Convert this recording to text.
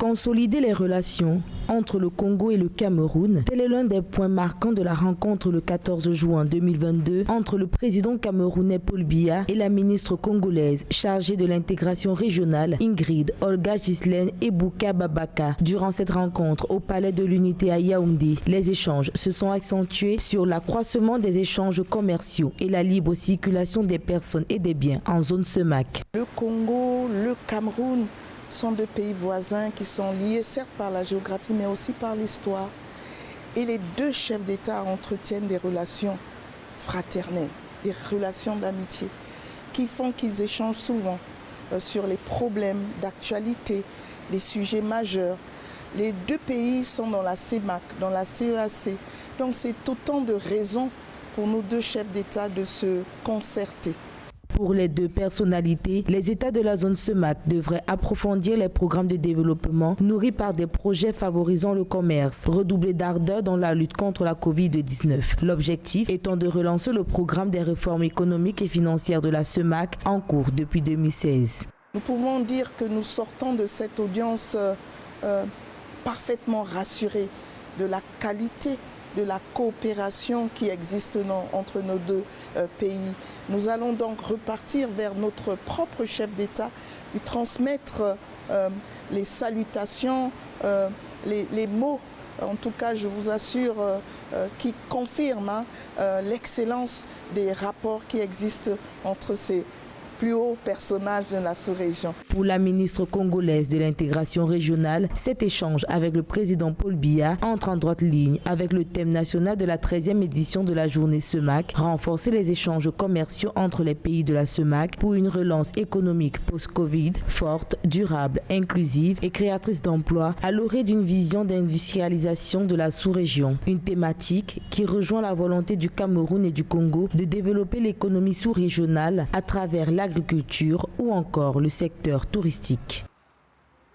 Consolider les relations entre le Congo et le Cameroun, tel est l'un des points marquants de la rencontre le 14 juin 2022 entre le président camerounais Paul Biya et la ministre congolaise chargée de l'intégration régionale Ingrid Olga Ghislaine Ebuka Babaka. Durant cette rencontre au Palais de l'Unité à Yaoundé, les échanges se sont accentués sur l'accroissement des échanges commerciaux et la libre circulation des personnes et des biens en zone CEMAC. Le Congo, le Cameroun sont deux pays voisins qui sont liés certes par la géographie mais aussi par l'histoire. Et les deux chefs d'État entretiennent des relations fraternelles, des relations d'amitié qui font qu'ils échangent souvent sur les problèmes d'actualité, les sujets majeurs. Les deux pays sont dans la CEMAC, dans la CEAC. Donc c'est autant de raisons pour nos deux chefs d'État de se concerter. Pour les deux personnalités, les États de la zone CEMAC devraient approfondir les programmes de développement nourris par des projets favorisant le commerce, redoubler d'ardeur dans la lutte contre la Covid-19. L'objectif étant de relancer le programme des réformes économiques et financières de la CEMAC en cours depuis 2016. Nous pouvons dire que nous sortons de cette audience parfaitement rassurés de la qualité de la coopération qui existe entre nos deux pays. Nous allons donc repartir vers notre propre chef d'État, lui transmettre les salutations, les mots, en tout cas je vous assure, qui confirment l'excellence des rapports qui existent entre ces plus hauts personnages de la sous-région. Pour la ministre congolaise de l'intégration régionale, cet échange avec le président Paul Biya entre en droite ligne avec le thème national de la 13e édition de la journée CEMAC, renforcer les échanges commerciaux entre les pays de la CEMAC pour une relance économique post-Covid, forte, durable, inclusive et créatrice d'emplois à l'orée d'une vision d'industrialisation de la sous-région. Une thématique qui rejoint la volonté du Cameroun et du Congo de développer l'économie sous-régionale à travers l'agriculture ou encore le secteur touristique.